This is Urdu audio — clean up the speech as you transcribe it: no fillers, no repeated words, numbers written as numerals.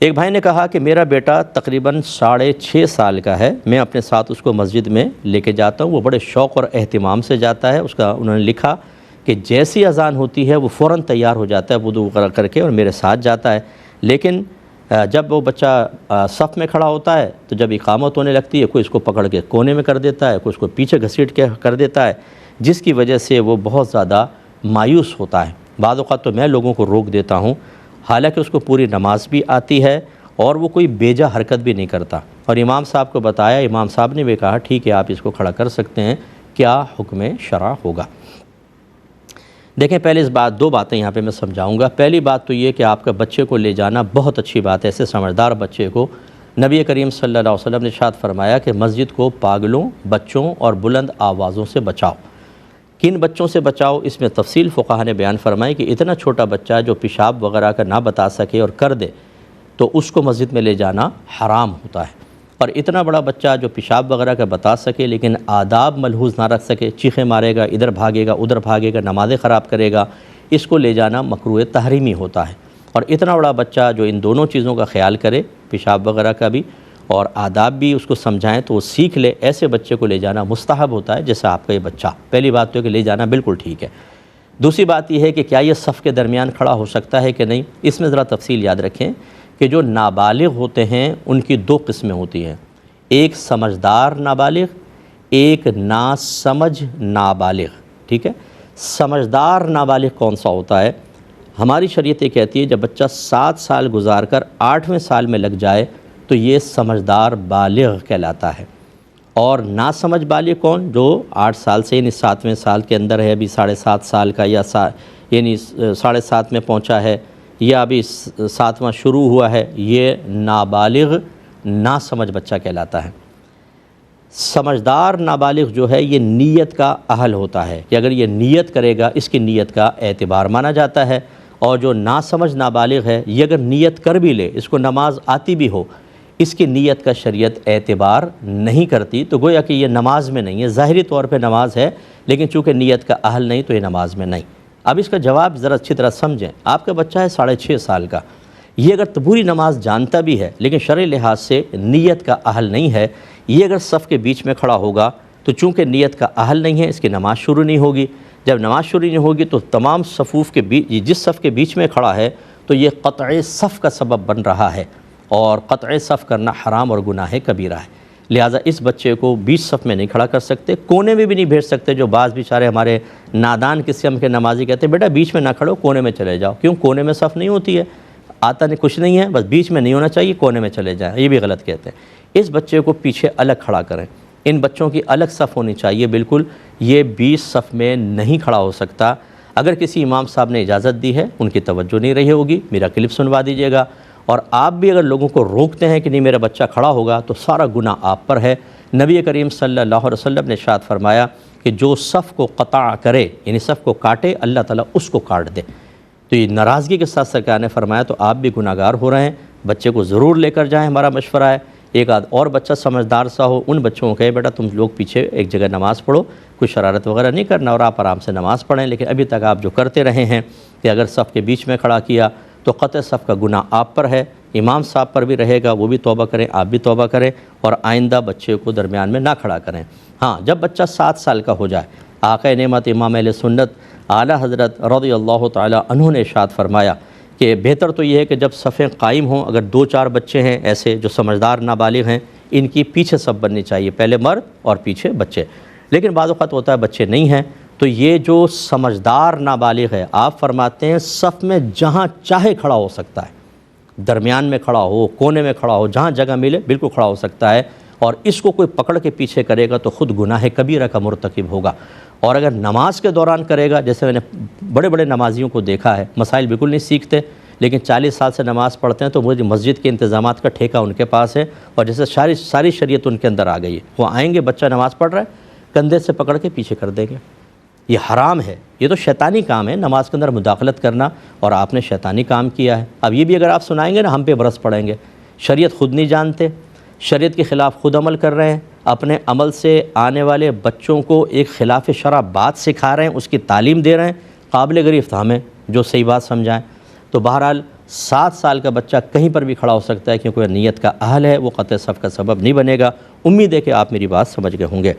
ایک بھائی نے کہا کہ میرا بیٹا تقریباً 6.5 سال کا ہے، میں اپنے ساتھ اس کو مسجد میں لے کے جاتا ہوں، وہ بڑے شوق اور اہتمام سے جاتا ہے۔ انہوں نے لکھا کہ جیسی اذان ہوتی ہے وہ فوراً تیار ہو جاتا ہے وضو کر کے اور میرے ساتھ جاتا ہے، لیکن جب وہ بچہ صف میں کھڑا ہوتا ہے تو جب اقامت ہونے لگتی ہے کوئی اس کو پکڑ کے کونے میں کر دیتا ہے، کوئی اس کو پیچھے گھسیٹ کے کر دیتا ہے، جس کی وجہ سے وہ بہت زیادہ مایوس ہوتا ہے۔ بعض اوقات تو میں لوگوں کو روک دیتا ہوں، حالانکہ اس کو پوری نماز بھی آتی ہے اور وہ کوئی بیجا حرکت بھی نہیں کرتا، اور امام صاحب کو بتایا، امام صاحب نے بھی کہا ٹھیک ہے آپ اس کو کھڑا کر سکتے ہیں، کیا حکم شرع ہوگا؟ دیکھیں پہلے دو باتیں یہاں پہ میں سمجھاؤں گا۔ پہلی بات تو یہ کہ آپ کا بچے کو لے جانا بہت اچھی بات ہے، ایسے سمجھدار بچے کو نبی کریم صلی اللہ علیہ وسلم نے ارشاد فرمایا کہ مسجد کو پاگلوں، بچوں اور بلند آوازوں سے بچاؤ۔ کن بچوں سے بچاؤ؟ اس میں تفصیل فقہا نے بیان فرمائی کہ اتنا چھوٹا بچہ جو پیشاب وغیرہ کا نہ بتا سکے اور کر دے تو اس کو مسجد میں لے جانا حرام ہوتا ہے، اور اتنا بڑا بچہ جو پیشاب وغیرہ کا بتا سکے لیکن آداب ملحوظ نہ رکھ سکے، چیخیں مارے گا، ادھر بھاگے گا ادھر بھاگے گا، نمازیں خراب کرے گا، اس کو لے جانا مکروہ تحریمی ہوتا ہے۔ اور اتنا بڑا بچہ جو ان دونوں چیزوں کا خیال کرے، پیشاب وغیرہ کا بھی اور آداب بھی اس کو سمجھائیں تو وہ سیکھ لے، ایسے بچے کو لے جانا مستحب ہوتا ہے جیسا آپ کا یہ بچہ۔ پہلی بات تو ہے کہ لے جانا بالکل ٹھیک ہے۔ دوسری بات یہ ہے کہ کیا یہ صف کے درمیان کھڑا ہو سکتا ہے کہ نہیں؟ اس میں ذرا تفصیل یاد رکھیں کہ جو نابالغ ہوتے ہیں ان کی دو قسمیں ہوتی ہیں، ایک سمجھدار نابالغ، ایک ناسمجھ نابالغ، ٹھیک ہے؟ سمجھدار نابالغ کون سا ہوتا ہے؟ ہماری شریعت یہ کہتی ہے جب بچہ 7 سال گزار کر 8ویں سال میں لگ جائے تو یہ سمجھدار بالغ کہلاتا ہے۔ اور ناسمجھ بالغ کون؟ جو 8 سال سے یعنی 7ویں سال کے اندر ہے، ابھی 7.5 سال کا یا یعنی 7.5 میں پہنچا ہے یا ابھی 7واں شروع ہوا ہے، یہ نابالغ ناسمجھ بچہ کہلاتا ہے۔ سمجھدار نابالغ جو ہے یہ نیت کا اہل ہوتا ہے کہ اگر یہ نیت کرے گا اس کی نیت کا اعتبار مانا جاتا ہے، اور جو ناسمجھ نابالغ ہے یہ اگر نیت کر بھی لے، اس کو نماز آتی بھی ہو، اس کی نیت کا شریعت اعتبار نہیں کرتی، تو گویا کہ یہ نماز میں نہیں ہے، ظاہری طور پہ نماز ہے لیکن چونکہ نیت کا اہل نہیں تو یہ نماز میں نہیں۔ اب اس کا جواب ذرا اچھی طرح سمجھیں۔ آپ کا بچہ ہے 6.5 سال کا، یہ اگر پوری نماز جانتا بھی ہے لیکن شرعی لحاظ سے نیت کا اہل نہیں ہے، یہ اگر صف کے بیچ میں کھڑا ہوگا تو چونکہ نیت کا اہل نہیں ہے اس کی نماز شروع نہیں ہوگی۔ جب نماز شروع نہیں ہوگی تو تمام صفوف کے بیچ، جس صف کے بیچ میں کھڑا ہے تو یہ قطع صف کا سبب بن رہا ہے، اور قطع صف کرنا حرام اور گناہ کبیرہ ہے۔ لہٰذا اس بچے کو بیچ صف میں نہیں کھڑا کر سکتے، کونے میں بھی نہیں بھیج سکتے۔ جو بعض بیچارے ہمارے نادان قسم کے نمازی کہتے ہیں بیٹا بیچ میں نہ کھڑو، کونے میں چلے جاؤ۔ کیوں؟ کونے میں صف نہیں ہوتی ہے، آتا نہیں کچھ نہیں ہے، بس بیچ میں نہیں ہونا چاہیے، کونے میں چلے جائیں، یہ بھی غلط کہتے ہیں۔ اس بچے کو پیچھے الگ کھڑا کریں، ان بچوں کی الگ صف ہونی چاہیے بالکل، یہ بیچ صف میں نہیں کھڑا ہو سکتا۔ اگر کسی امام صاحب نے اجازت دی ہے، ان کی توجہ نہیں رہی ہوگی، میرا کلپ سنوا دیجیے گا، اور آپ بھی اگر لوگوں کو روکتے ہیں کہ نہیں میرا بچہ کھڑا ہوگا تو سارا گناہ آپ پر ہے۔ نبی کریم صلی اللہ علیہ وسلم نے ارشاد فرمایا کہ جو صف کو قطع کرے یعنی صف کو کاٹے اللہ تعالیٰ اس کو کاٹ دے۔ تو یہ ناراضگی کے ساتھ سرکار نے فرمایا تو آپ بھی گناہ گار ہو رہے ہیں۔ بچے کو ضرور لے کر جائیں، ہمارا مشورہ ہے۔ ایک آدھ اور بچہ سمجھدار سا ہو، ان بچوں کو کہے بیٹا تم لوگ پیچھے ایک جگہ نماز پڑھو، کوئی شرارت وغیرہ نہیں کرنا اور آپ آرام سے نماز پڑھیں۔ لیکن ابھی تک آپ جو کرتے رہے ہیں کہ اگر صف کے بیچ میں کھڑا کیا تو قطع صف کا گناہ آپ پر ہے، امام صاحب پر بھی رہے گا، وہ بھی توبہ کریں، آپ بھی توبہ کریں، اور آئندہ بچے کو درمیان میں نہ کھڑا کریں۔ ہاں، جب بچہ 7 سال کا ہو جائے، آقا نعمت امام اہل سنت اعلیٰ حضرت رضی اللہ تعالیٰ عنہ نے ارشاد فرمایا کہ بہتر تو یہ ہے کہ جب صفیں قائم ہوں، اگر 2-4 بچے ہیں ایسے جو سمجھدار نابالغ ہیں، ان کی پیچھے صف بننی چاہیے، پہلے مرد اور پیچھے بچے۔ لیکن بعض اوقات ہوتا ہے بچے نہیں ہیں، تو یہ جو سمجھدار نابالغ ہے آپ فرماتے ہیں صف میں جہاں چاہے کھڑا ہو سکتا ہے، درمیان میں کھڑا ہو، کونے میں کھڑا ہو، جہاں جگہ ملے بالکل کھڑا ہو سکتا ہے، اور اس کو کوئی پکڑ کے پیچھے کرے گا تو خود گناہ کبیرہ کا مرتکب ہوگا۔ اور اگر نماز کے دوران کرے گا، جیسے میں نے بڑے بڑے نمازیوں کو دیکھا ہے، مسائل بالکل نہیں سیکھتے لیکن 40 سال سے نماز پڑھتے ہیں، تو مجھے مسجد کے انتظامات کا ٹھیکہ ان کے پاس ہے، اور جیسے ساری شریعت ان کے اندر آ گئی ہے، وہ آئیں گے بچہ نماز پڑھ رہا ہے، کندھے سے پکڑ کے پیچھے کر دیں گے۔ یہ حرام ہے، یہ تو شیطانی کام ہے، نماز کے اندر مداخلت کرنا، اور آپ نے شیطانی کام کیا ہے۔ اب یہ بھی اگر آپ سنائیں گے نا ہم پہ برس پڑیں گے، شریعت خود نہیں جانتے، شریعت کے خلاف خود عمل کر رہے ہیں، اپنے عمل سے آنے والے بچوں کو ایک خلاف شرع بات سکھا رہے ہیں، اس کی تعلیم دے رہے ہیں، قابل گرفت ہمیں جو صحیح بات سمجھائیں۔ تو بہرحال 7 سال کا بچہ کہیں پر بھی کھڑا ہو سکتا ہے، کیونکہ وہ نیت کا اہل ہے، وہ قطع صف کا سبب نہیں بنے گا۔ امید ہے کہ آپ میری بات سمجھ گئے ہوں گے۔